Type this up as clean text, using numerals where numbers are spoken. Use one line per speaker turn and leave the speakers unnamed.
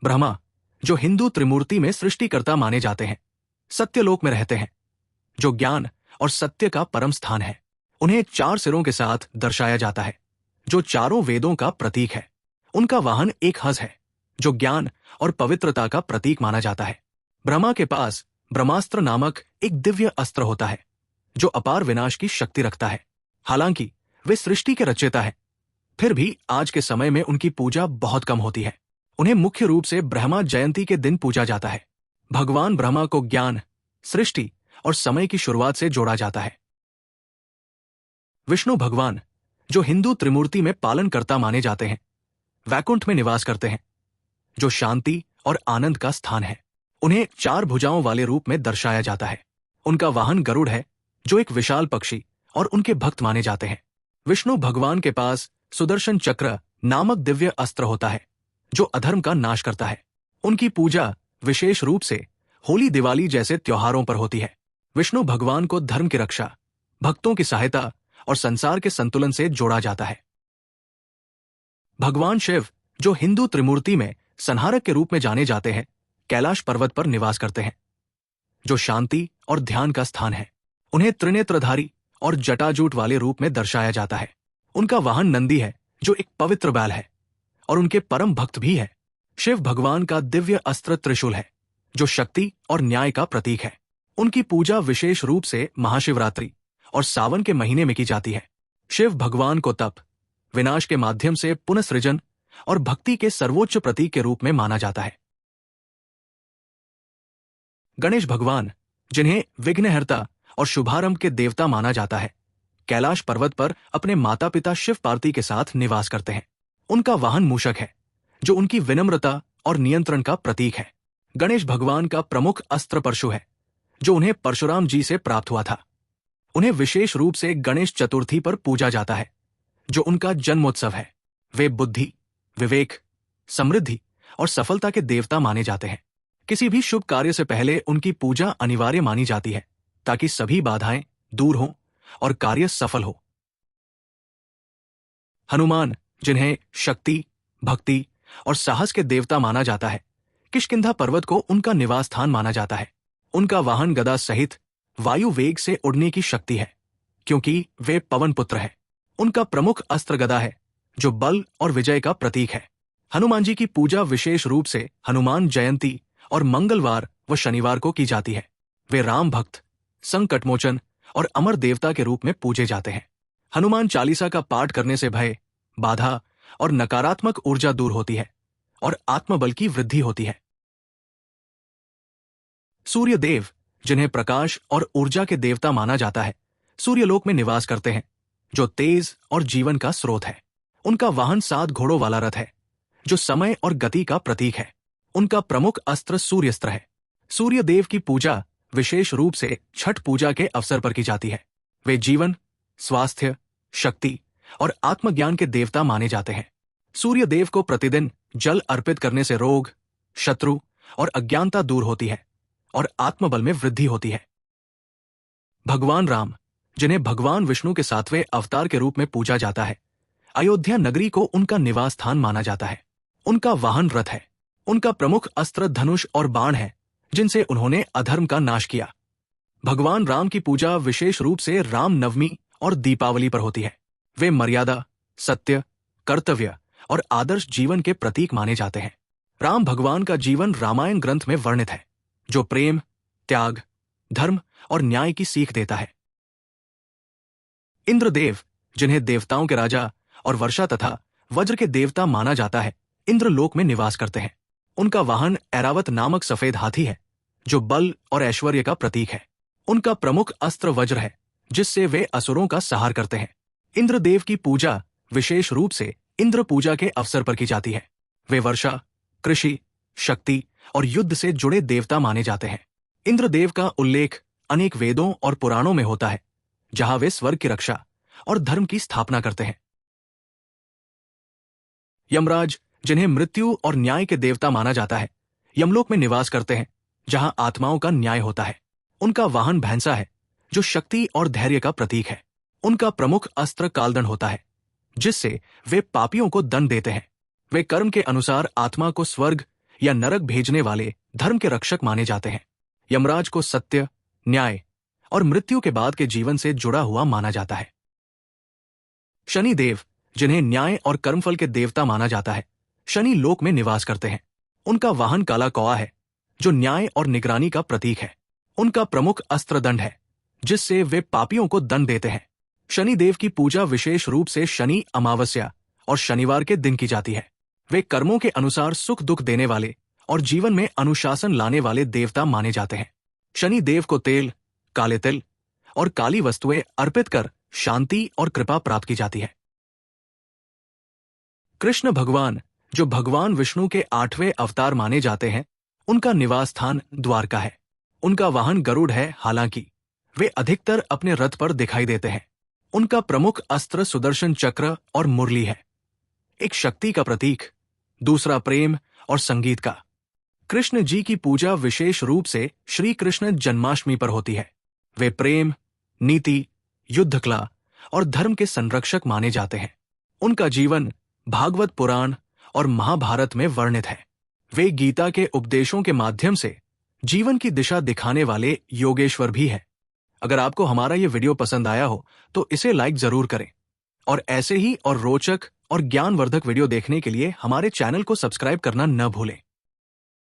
ब्रह्मा, जो हिंदू त्रिमूर्ति में सृष्टिकर्ता माने जाते हैं, सत्यलोक में रहते हैं, जो ज्ञान और सत्य का परम स्थान है। उन्हें 4 सिरों के साथ दर्शाया जाता है, जो चारों वेदों का प्रतीक है। उनका वाहन एक हंस है, जो ज्ञान और पवित्रता का प्रतीक माना जाता है। ब्रह्मा के पास ब्रह्मास्त्र नामक एक दिव्य अस्त्र होता है, जो अपार विनाश की शक्ति रखता है। हालांकि वे सृष्टि के रचयिता है, फिर भी आज के समय में उनकी पूजा बहुत कम होती है। उन्हें मुख्य रूप से ब्रह्मा जयंती के दिन पूजा जाता है। भगवान ब्रह्मा को ज्ञान, सृष्टि और समय की शुरुआत से जोड़ा जाता है। विष्णु भगवान, जो हिंदू त्रिमूर्ति में पालनकर्ता माने जाते हैं, वैकुंठ में निवास करते हैं, जो शांति और आनंद का स्थान है। उन्हें 4 भुजाओं वाले रूप में दर्शाया जाता है। उनका वाहन गरुड़ है, जो एक विशाल पक्षी और उनके भक्त माने जाते हैं। विष्णु भगवान के पास सुदर्शन चक्र नामक दिव्य अस्त्र होता है, जो अधर्म का नाश करता है। उनकी पूजा विशेष रूप से होली, दिवाली जैसे त्योहारों पर होती है। विष्णु भगवान को धर्म की रक्षा, भक्तों की सहायता और संसार के संतुलन से जोड़ा जाता है। भगवान शिव, जो हिंदू त्रिमूर्ति में संहारक के रूप में जाने जाते हैं, कैलाश पर्वत पर निवास करते हैं, जो शांति और ध्यान का स्थान है। उन्हें त्रिनेत्रधारी और जटाजूट वाले रूप में दर्शाया जाता है। उनका वाहन नंदी है, जो एक पवित्र बैल है और उनके परम भक्त भी है। शिव भगवान का दिव्य अस्त्र त्रिशूल है, जो शक्ति और न्याय का प्रतीक है। उनकी पूजा विशेष रूप से महाशिवरात्रि और सावन के महीने में की जाती है। शिव भगवान को तप, विनाश के माध्यम से पुनःसृजन और भक्ति के सर्वोच्च प्रतीक के रूप में माना जाता है। गणेश भगवान, जिन्हें विघ्नहर्ता और शुभारंभ के देवता माना जाता है, कैलाश पर्वत पर अपने माता पिता शिव पार्वती के साथ निवास करते हैं। उनका वाहन मूषक है, जो उनकी विनम्रता और नियंत्रण का प्रतीक है। गणेश भगवान का प्रमुख अस्त्र परशु है, जो उन्हें परशुराम जी से प्राप्त हुआ था। उन्हें विशेष रूप से गणेश चतुर्थी पर पूजा जाता है, जो उनका जन्मोत्सव है। वे बुद्धि, विवेक, समृद्धि और सफलता के देवता माने जाते हैं। किसी भी शुभ कार्य से पहले उनकी पूजा अनिवार्य मानी जाती है, ताकि सभी बाधाएं दूर हों और कार्य सफल हो। हनुमान, जिन्हें शक्ति, भक्ति और साहस के देवता माना जाता है, किष्किंधा पर्वत को उनका निवास स्थान माना जाता है। उनका वाहन गदा सहित वायु वेग से उड़ने की शक्ति है, क्योंकि वे पवन पुत्र है। उनका प्रमुख अस्त्र गदा है, जो बल और विजय का प्रतीक है। हनुमान जी की पूजा विशेष रूप से हनुमान जयंती और मंगलवार व शनिवार को की जाती है। वे राम भक्त, संकटमोचन और अमर देवता के रूप में पूजे जाते हैं। हनुमान चालीसा का पाठ करने से भय, बाधा और नकारात्मक ऊर्जा दूर होती है और आत्मबल की वृद्धि होती है। सूर्य देव, जिन्हें प्रकाश और ऊर्जा के देवता माना जाता है, सूर्यलोक में निवास करते हैं, जो तेज और जीवन का स्रोत है। उनका वाहन 7 घोड़ों वाला रथ है, जो समय और गति का प्रतीक है। उनका प्रमुख अस्त्र सूर्यास्त्र है। सूर्य देव की पूजा विशेष रूप से छठ पूजा के अवसर पर की जाती है। वे जीवन, स्वास्थ्य, शक्ति और आत्मज्ञान के देवता माने जाते हैं। सूर्य देव को प्रतिदिन जल अर्पित करने से रोग, शत्रु और अज्ञानता दूर होती है और आत्मबल में वृद्धि होती है। भगवान राम, जिन्हें भगवान विष्णु के 7वें अवतार के रूप में पूजा जाता है, अयोध्या नगरी को उनका निवास स्थान माना जाता है। उनका वाहन रथ है। उनका प्रमुख अस्त्र धनुष और बाण है, जिनसे उन्होंने अधर्म का नाश किया। भगवान राम की पूजा विशेष रूप से राम नवमी और दीपावली पर होती है। वे मर्यादा, सत्य, कर्तव्य और आदर्श जीवन के प्रतीक माने जाते हैं। राम भगवान का जीवन रामायण ग्रंथ में वर्णित है, जो प्रेम, त्याग, धर्म और न्याय की सीख देता है। इंद्रदेव, जिन्हें देवताओं के राजा और वर्षा तथा वज्र के देवता माना जाता है, इंद्रलोक में निवास करते हैं। उनका वाहन ऐरावत नामक सफेद हाथी है, जो बल और ऐश्वर्य का प्रतीक है। उनका प्रमुख अस्त्र वज्र है, जिससे वे असुरों का संहार करते हैं। इंद्रदेव की पूजा विशेष रूप से इंद्र पूजा के अवसर पर की जाती है। वे वर्षा, कृषि, शक्ति और युद्ध से जुड़े देवता माने जाते हैं। इंद्रदेव का उल्लेख अनेक वेदों और पुराणों में होता है, जहां वे स्वर्ग की रक्षा और धर्म की स्थापना करते हैं। यमराज, जिन्हें मृत्यु और न्याय के देवता माना जाता है, यमलोक में निवास करते हैं, जहां आत्माओं का न्याय होता है। उनका वाहन भैंसा है, जो शक्ति और धैर्य का प्रतीक है। उनका प्रमुख अस्त्र कालदंड होता है, जिससे वे पापियों को दंड देते हैं। वे कर्म के अनुसार आत्मा को स्वर्ग या नरक भेजने वाले धर्म के रक्षक माने जाते हैं। यमराज को सत्य, न्याय और मृत्यु के बाद के जीवन से जुड़ा हुआ माना जाता है। शनि देव, जिन्हें न्याय और कर्मफल के देवता माना जाता है, शनि लोक में निवास करते हैं। उनका वाहन काला कौआ है, जो न्याय और निगरानी का प्रतीक है। उनका प्रमुख अस्त्र दंड है, जिससे वे पापियों को दंड देते हैं। शनि देव की पूजा विशेष रूप से शनि अमावस्या और शनिवार के दिन की जाती है। वे कर्मों के अनुसार सुख दुख देने वाले और जीवन में अनुशासन लाने वाले देवता माने जाते हैं। शनि देव को तेल, काले तिल और काली वस्तुएं अर्पित कर शांति और कृपा प्राप्त की जाती है। कृष्ण भगवान, जो भगवान विष्णु के 8वें अवतार माने जाते हैं, उनका निवास स्थान द्वारका है। उनका वाहन गरुड़ है, हालांकि वे अधिकतर अपने रथ पर दिखाई देते हैं। उनका प्रमुख अस्त्र सुदर्शन चक्र और मुरली है, एक शक्ति का प्रतीक, दूसरा प्रेम और संगीत का। कृष्ण जी की पूजा विशेष रूप से श्री कृष्ण जन्माष्टमी पर होती है। वे प्रेम, नीति, युद्ध कला और धर्म के संरक्षक माने जाते हैं। उनका जीवन भागवत पुराण और महाभारत में वर्णित है। वे गीता के उपदेशों के माध्यम से जीवन की दिशा दिखाने वाले योगेश्वर भी हैं। अगर आपको हमारा ये वीडियो पसंद आया हो तो इसे लाइक जरूर करें और ऐसे ही और रोचक और ज्ञानवर्धक वीडियो देखने के लिए हमारे चैनल को सब्सक्राइब करना न भूलें।